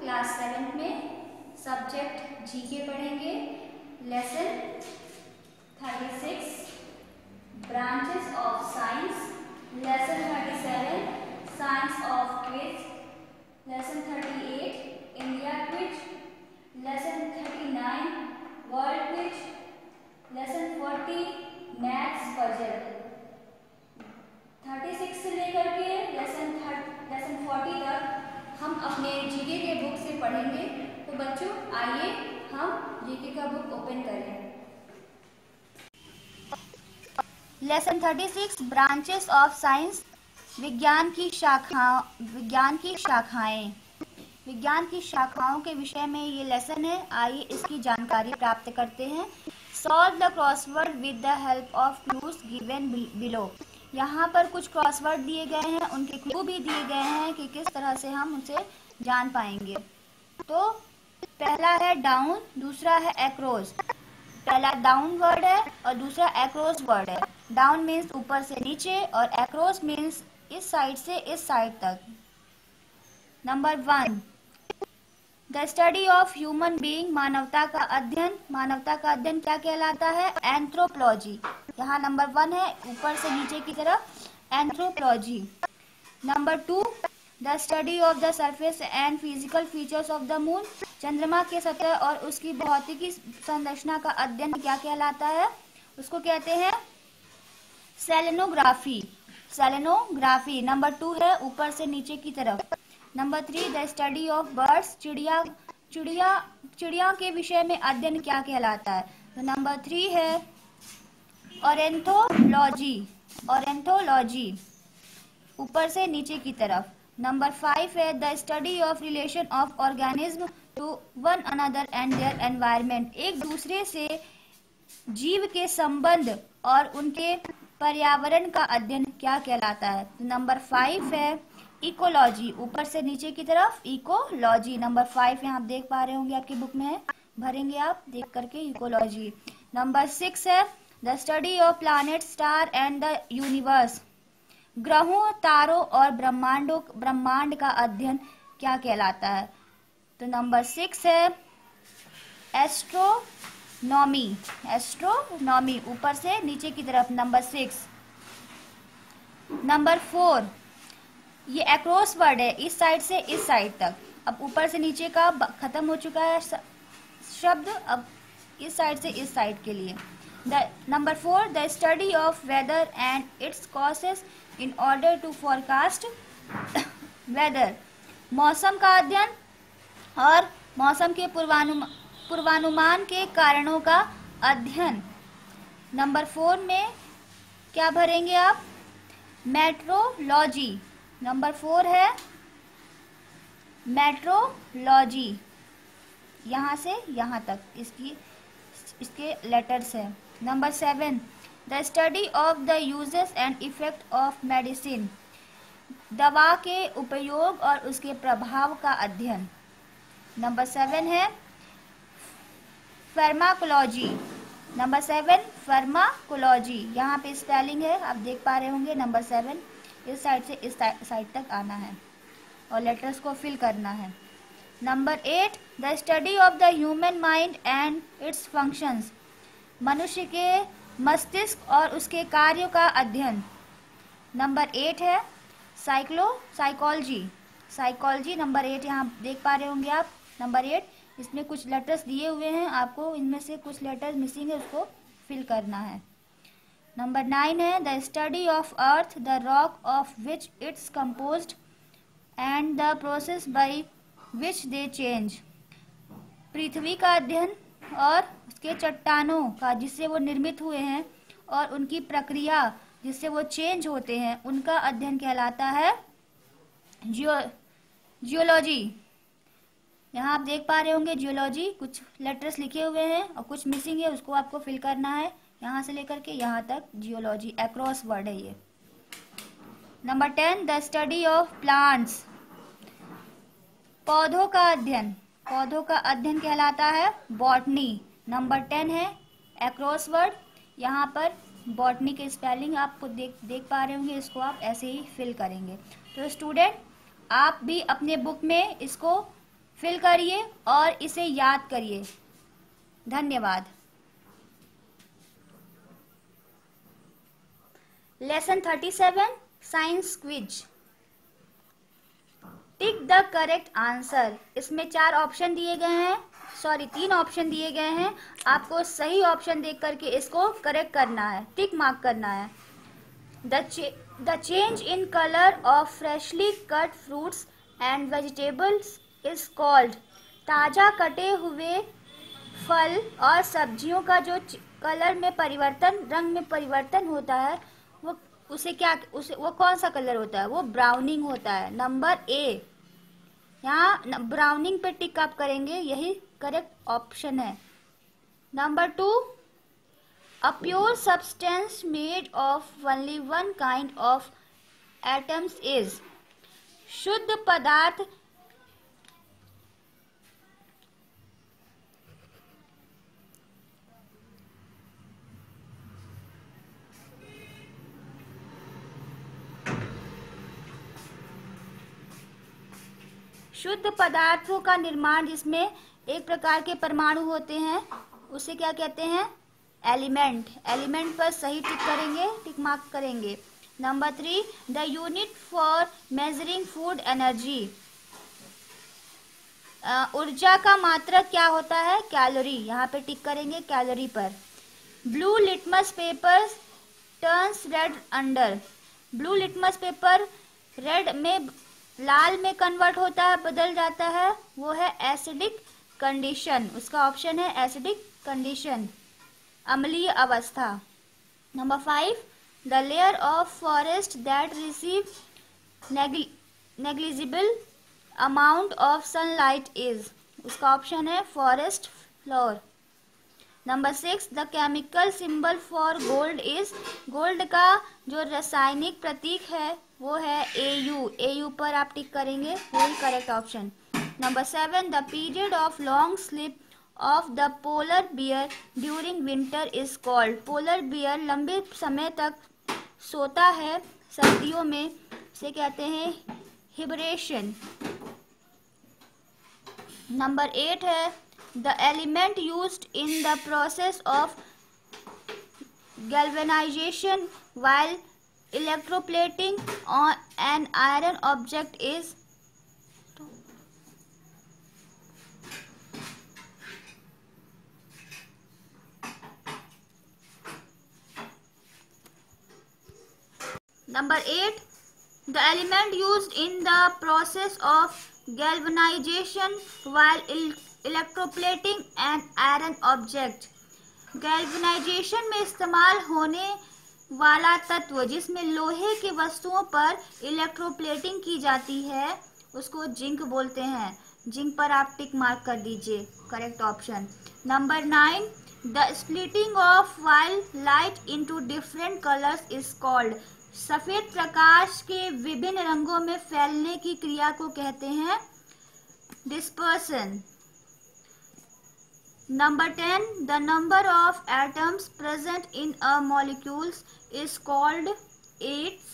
Class 7 में subject GK पढ़ेंगे। Lesson 36 branches of science, lesson 37 science of quiz, lesson 38 India quiz, lesson 39 world quiz, lesson 40 maths puzzle. 36 से लेकर के lesson 40 तक हम अपने जीके के बुक से पढ़ेंगे। तो बच्चों आइए हम जीके का बुक ओपन करें। लेसन 36 ब्रांचेस ऑफ साइंस, विज्ञान की शाखाओं के विषय में ये लेसन है। आइए इसकी जानकारी प्राप्त करते हैं। Solve the crossword with the help of clues given below. यहाँ पर कुछ क्रॉसवर्ड दिए गए हैं, उनके क्लू भी दिए गए हैं कि किस तरह से हम उसे जान पाएंगे। तो पहला है डाउन, दूसरा है एक्रोस। पहला डाउन वर्ड है और दूसरा एक्रोस वर्ड है। डाउन मीन्स ऊपर से नीचे और एक्रोस मीन्स इस साइड से इस साइड तक। Number 1, the study of human being, मानवता का अध्ययन। मानवता का अध्ययन क्या कहलाता है? एंथ्रोपोलॉजी। यहाँ नंबर 1 है ऊपर से नीचे की तरफ, anthropology. Number 2, the study of the surface and physical features of the moon. चंद्रमा के सतह और उसकी भौतिकी संरचना का अध्ययन क्या कहलाता है? उसको कहते हैं सेलेनोग्राफी। सेलेनोग्राफी नंबर 2 है ऊपर से नीचे की तरफ। Number 3, the study of birds. चिड़िया के विषय में अध्ययन क्या कहलाता है? तो नंबर 3 है ऑरेंथोलॉजी। ऑरेंथोलॉजी ऊपर से नीचे की तरफ। नंबर 5 है the study of relation of organism to one another and their environment. एक दूसरे से जीव के संबंध और उनके पर्यावरण का अध्ययन क्या कहलाता है? तो नंबर 5 है इकोलॉजी। ऊपर से नीचे की तरफ इकोलॉजी। नंबर 5 यहाँ आप देख पा रहे होंगे, आपकी बुक में है, भरेंगे आप देख करके इकोलॉजी। नंबर 6 है the study of planet, star and the universe. ग्रहों, तारों और ब्रह्मांड का अध्ययन क्या कहलाता है? तो नंबर 6 है एस्ट्रोनॉमी। एस्ट्रोनॉमी ऊपर से नीचे की तरफ, नंबर 6। नंबर 4, ये एक्रोस वर्ड है, इस साइड से इस साइड तक। अब ऊपर से नीचे का खत्म हो चुका है शब्द, अब इस साइड से इस साइड के लिए। Number 4, the study of weather and its causes in order to forecast weather. मौसम का अध्ययन और मौसम के पूर्वानुमान के कारणों का अध्ययन। नंबर 4 में क्या भरेंगे आप? मेट्रोलॉजी। नंबर 4 है मेट्रोलॉजी, यहाँ से यहाँ तक इसके लेटर्स है। Number 7, the study of the uses and effect of medicine. दवा के उपयोग और उसके प्रभाव का अध्ययन। नंबर 7 है फार्माकोलॉजी। नंबर 7 फार्माकोलॉजी, यहाँ पे स्पेलिंग है, आप देख पा रहे होंगे। नंबर 7 इस साइड से इस साइड तक आना है और लेटर्स को फिल करना है। Number 8, the study of the human mind and it's functions. मनुष्य के मस्तिष्क और उसके कार्यों का अध्ययन। नंबर 8 है साइकोलॉजी। साइकोलॉजी नंबर 8 यहाँ देख पा रहे होंगे आप। नंबर 8, इसमें कुछ लेटर्स दिए हुए हैं आपको, इनमें से कुछ लेटर्स मिसिंग है, उसको फिल करना है। नंबर 9 है the study of earth, the rock of which it's composed and the process by which they change. पृथ्वी का अध्ययन और उसके चट्टानों का जिससे वो निर्मित हुए हैं और उनकी प्रक्रिया जिससे वो चेंज होते हैं, उनका अध्ययन कहलाता है जियोलॉजी। यहाँ आप देख पा रहे होंगे जियोलॉजी, कुछ लेटर्स लिखे हुए हैं और कुछ मिसिंग है, उसको आपको फिल करना है यहाँ से लेकर के यहाँ तक। जियोलॉजी एक्रोस वर्ड है ये। Number 10, the study of plants. पौधों का अध्ययन। पौधों का अध्ययन कहलाता है बॉटनी। नंबर 10 है एक्रोस वर्ड। यहाँ पर बॉटनी के स्पेलिंग आपको देख पा रहे होंगे, इसको आप ऐसे ही फिल करेंगे। तो स्टूडेंट आप भी अपने बुक में इसको फिल करिए और इसे याद करिए। धन्यवाद। Lesson 37 science quiz. Tick the correct answer. इसमें 4 ऑप्शन दिए गए हैं, सॉरी 3 ऑप्शन दिए गए हैं। आपको सही ऑप्शन देख करके इसको करेक्ट करना है, टिक मार्क करना है। The change in colour of freshly cut fruits and vegetables is called. ताजा कटे हुए फल और सब्जियों का जो कलर में परिवर्तन, रंग में परिवर्तन होता है, वो उसे क्या, उसे वो कौन सा कलर होता है? वो ब्राउनिंग होता है। नंबर ए, यहाँ ब्राउनिंग पे टिक आप करेंगे, यही करेक्ट ऑप्शन है। Number 2, a pure substance made of only one kind of atoms is। शुद्ध पदार्थ शुद्ध पदार्थों का निर्माण जिसमें एक प्रकार के परमाणु होते हैं, उसे क्या कहते हैं? एलिमेंट। एलिमेंट पर सही टिक करेंगे, टिक मार्क करेंगे। Number 3, the unit for measuring food energy. ऊर्जा का मात्रक क्या होता है? कैलोरी। यहाँ पे टिक करेंगे कैलोरी पर। Blue litmus paper turns red under. Blue litmus paper red में, लाल में कन्वर्ट होता है, बदल जाता है, वो है एसिडिक कंडीशन। उसका ऑप्शन है एसिडिक कंडीशन, अम्लीय अवस्था। Number 5, the layer of forest that receive negligible amount of sunlight is. उसका ऑप्शन है forest floor. Number 6, the chemical symbol for gold is. Gold का जो रासायनिक प्रतीक है वो है AU। AU पर आप टिक करेंगे, वही correct option. Number 7, the period of long sleep of the polar bear during winter is called. Polar bear लंबे समय तक सोता है सर्दियों में, से कहते हैं हिबरेशन। नंबर 8 है the element used in the process of galvanisation while electroplating on an iron object is। Number 8, the element used in the process of galvanization while electroplating an iron object। Galvanisation में इस्तेमाल होने वाला तत्व जिसमें लोहे की वस्तुओं पर इलेक्ट्रोप्लेटिंग की जाती है, उसको जिंक बोलते हैं। जिंक पर आप टिक मार्क कर दीजिए, correct option. Number 9, the splitting of wild light into different colours is called. सफेद प्रकाश के विभिन्न रंगों में फैलने की क्रिया को कहते हैं dispersion. Number 10, the number of atoms present in a molecule is called 8।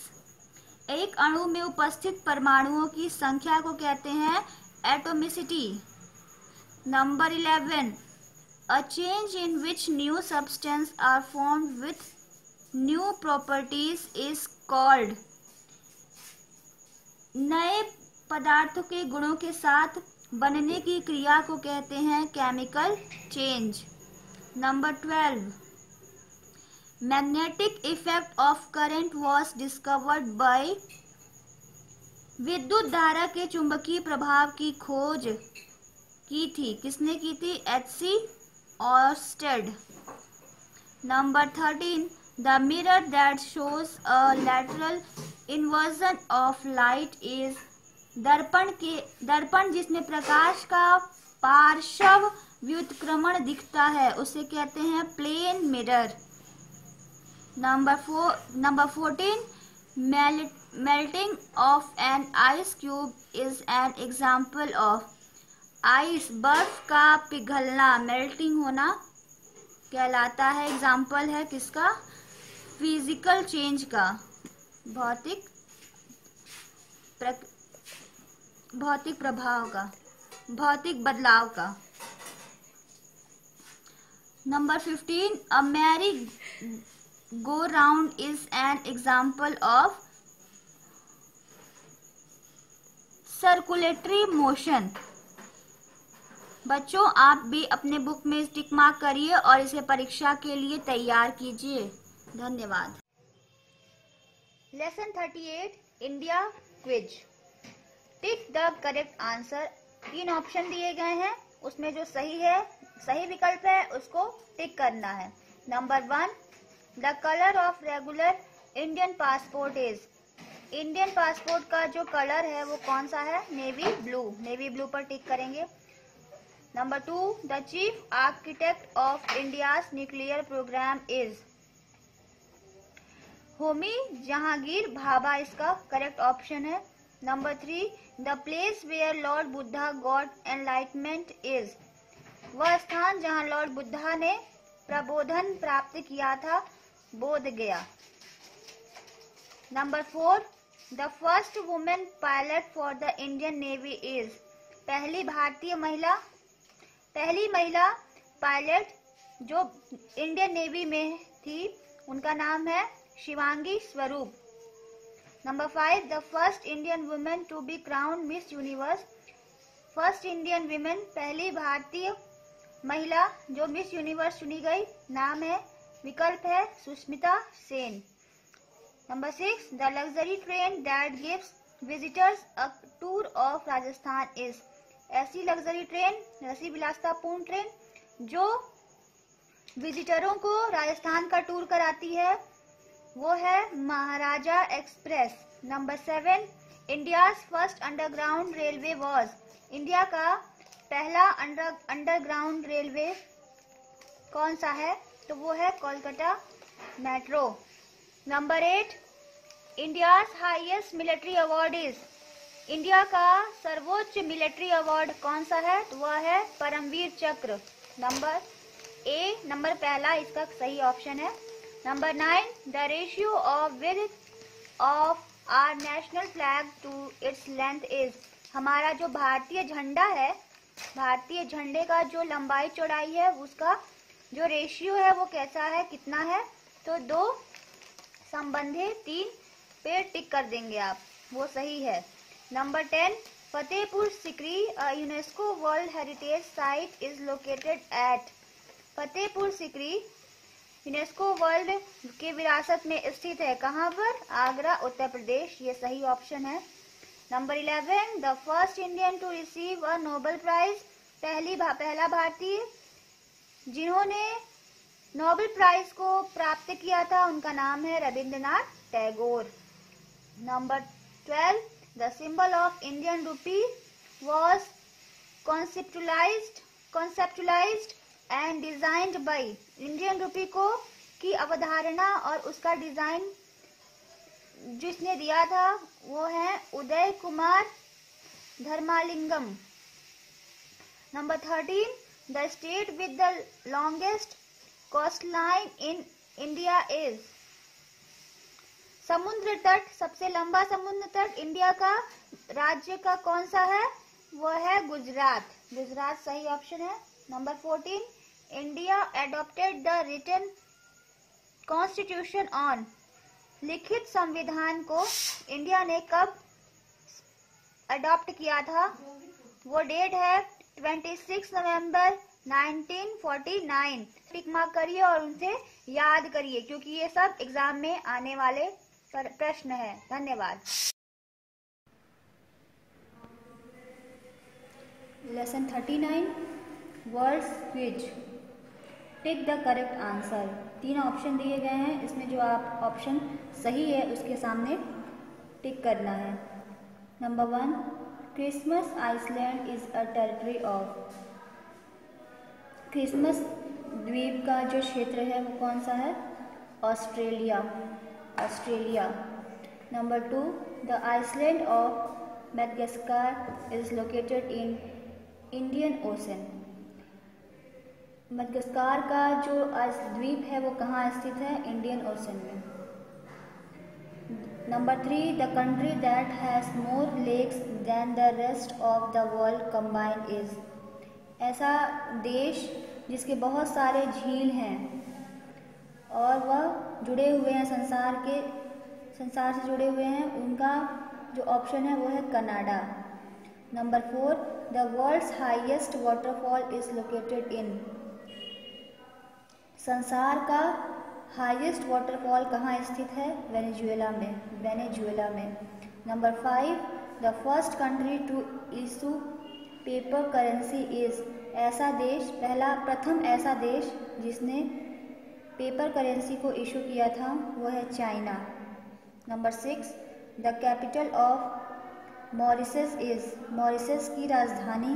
एक अणु में उपस्थित परमाणुओं की संख्या को कहते हैं atomicity. Number 11, a change in which new substances are formed with new properties is called। नए पदार्थों के गुणों के साथ बनने की क्रिया को कहते हैं chemical change. Number 12, magnetic effect of current was discovered by. विद्युत धारा के चुंबकीय प्रभाव की खोज की थी, किसने की थी? H.C. Oersted. Number 13, the mirror that shows a lateral inversion of light is. दर्पण जिसमें प्रकाश का पार्श्व व्युत्क्रमण दिखता है, उसे कहते हैं plane mirror. Number 14, melting of an ice cube is an example of. Ice, बर्फ का पिघलना, मेल्टिंग होना कहलाता है, एग्जाम्पल है किसका? फिजिकल चेंज का, भौतिक प्रभाव का। भौतिक बदलाव का। Number 15, a merry go round is an example of circulatory motion. बच्चों, आप भी अपने बुक में टिक मार्क करिए और इसे परीक्षा के लिए तैयार कीजिए। धन्यवाद। Lesson 38, India quiz. Tick the correct answer. 3 option दिए गए हैं, उसमें जो सही विकल्प है उसको टिक करना है। Number 1, the colour of regular Indian passport is. Indian passport का जो कलर है वो कौन सा है? Navy blue. नेवी ब्लू पर टिक करेंगे। Number 2, the chief architect of India's nuclear program is. Homi Jahangir Bhabha इसका करेक्ट ऑप्शन है। Number 3, the place where Lord Buddha got enlightenment is. वह स्थान जहां लॉर्ड बुद्धा ने प्रबोधन प्राप्त किया था, बोध गया। Number 4, the first women pilot for the Indian navy is. पहली महिला पायलट जो इंडियन नेवी में थी उनका नाम है Shivangi Swarup. Number 5, the first Indian women to be crowned Miss Universe. First Indian women, पहली भारतीय महिला जो मिस यूनिवर्स चुनी गई, नाम है, विकल्प है Sushmita Sen. Number 6, the luxury train that gives visitors a tour of Rajasthan is. ऐसी लग्जरी ट्रेन, रसी विलासतापूर्ण ट्रेन जो विजिटरों को राजस्थान का टूर कराती है, वो है Maharaja Express. Number 7, India's first underground railway was. India का पहला अंडरग्राउंड रेलवे कौन सा है? तो वो है Kolkata metro. Number 8, India's highest military award is. India का सर्वोच्च मिलिट्री अवार्ड कौन सा है? तो वह है परमवीर चक्र। नंबर पहला इसका सही ऑप्शन है। Number 9, the ratio of width of our national flag to its length is. हमारा जो भारतीय झंडा है, भारतीय झंडे का जो लंबाई चौड़ाई है उसका जो रेशियो है वो कैसा है, कितना है? तो 2 संबंधित 3 पे टिक कर देंगे आप, वो सही है। Number 10, Fatehpur Sikri UNESCO world heritage site is located at. Fatehpur Sikri UNESCO world के विरासत में स्थित है, कहाँ पर? आगरा, उत्तर प्रदेश, ये सही ऑप्शन है। Number 11, the first Indian to receive a Nobel prize. पहला भारतीय जिन्होंने नोबेल प्राइज को प्राप्त किया था उनका नाम है Rabindranath Tagore. Number 12, the symbol of Indian rupee was conceptualized and designed by. Indian rupee को की अवधारणा और उसका डिजाइन जिसने दिया था वो है Uday Kumar Dharmalingam. Number 13, the state with the longest coastline in India is. समुद्र तट, सबसे लंबा समुद्र तट इंडिया का राज्य का कौन सा है? वो है गुजरात। गुजरात सही ऑप्शन है। Number 14, India adopted the written constitution on. लिखित संविधान को इंडिया ने कब अडॉप्ट किया था? वो डेट है 26 नवंबर 1949। टिक मार्क करिए और उनसे याद करिए क्योंकि ये सब एग्जाम में आने वाले प्रश्न है। धन्यवाद। Lesson 39, words quiz. Tick the correct answer. 3 option दिए गए हैं, इसमें जो आप ऑप्शन सही है उसके सामने टिक करना है। Number 1, Christmas island is a territory of. Christmas द्वीप का जो क्षेत्र है वो कौन सा है? Australia. Number 2, the island of Madagascar is located in Indian ocean. Madagascar का जो द्वीप है वो कहाँ स्थित है? इंडियन ओशन में। Number 3, the country that has more lakes than the rest of the world combined is. ऐसा देश जिसके बहुत सारे झील हैं और वह जुड़े हुए हैं संसार से जुड़े हुए हैं, उनका जो ऑप्शन है वो है Canada. Number 4, the world's highest waterfall is located in. संसार का हाईएस्ट वाटरफॉल कहाँ स्थित है? वेनेजुएला में। Number 5, the first country to issue paper currency is. प्रथम ऐसा देश जिसने पेपर करेंसी को इशू किया था वो है China. Number 6, the capital of Mauritius is. Mauritius की राजधानी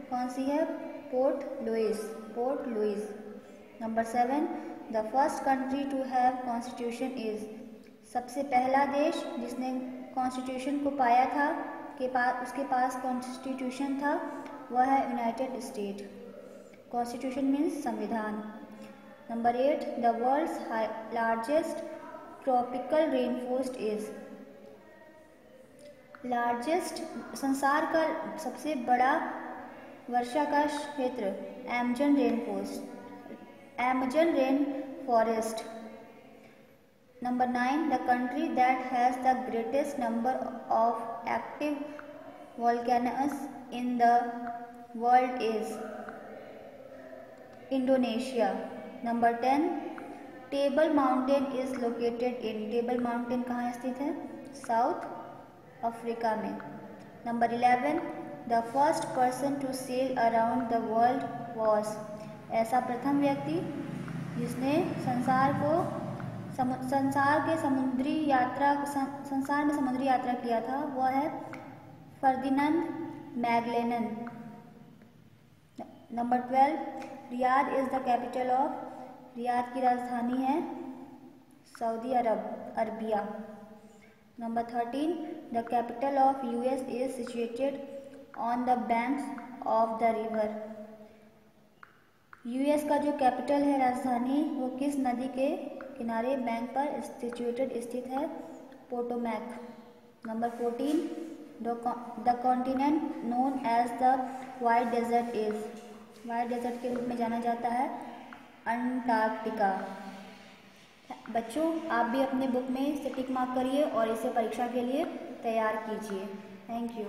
कौन सी है? Port Louis. Number 7, the first country to have constitution is. सबसे पहला देश जिसने कॉन्स्टिट्यूशन को पाया था उसके पास कॉन्स्टिट्यूशन था वह है यूनाइटेड स्टेट। कॉन्स्टिट्यूशन मीन्स संविधान। Number 8, the world's largest tropical rain forest is. संसार का सबसे बड़ा वर्षा का क्षेत्र Amazon rain forest. Number 9, the country that has the greatest number of active volcanoes in the world is Indonesia. Number 10, table mountain is located in. Table mountain कहाँ स्थित है? साउथ अफ्रीका में। Number 11, the first person to sail around the world was. ऐसा प्रथम व्यक्ति जिसने संसार में समुद्री यात्रा किया था वह है Ferdinand Magellan. Number 12, Riyadh is the capital of. Riyadh की राजधानी है Saudi Arabia. Number 13, the capital of US is situated on the banks of the river. US का जो कैपिटल है राजधानी वो किस नदी के किनारे बैंक पर स्थित है? Potomac. Number 14, the continent known as the white desert is. White desert के रूप में जाना जाता है अंटार्कटिका। बच्चों, आप भी अपने बुक में इसे टिक मार्क करिए और इसे परीक्षा के लिए तैयार कीजिए। Thank you.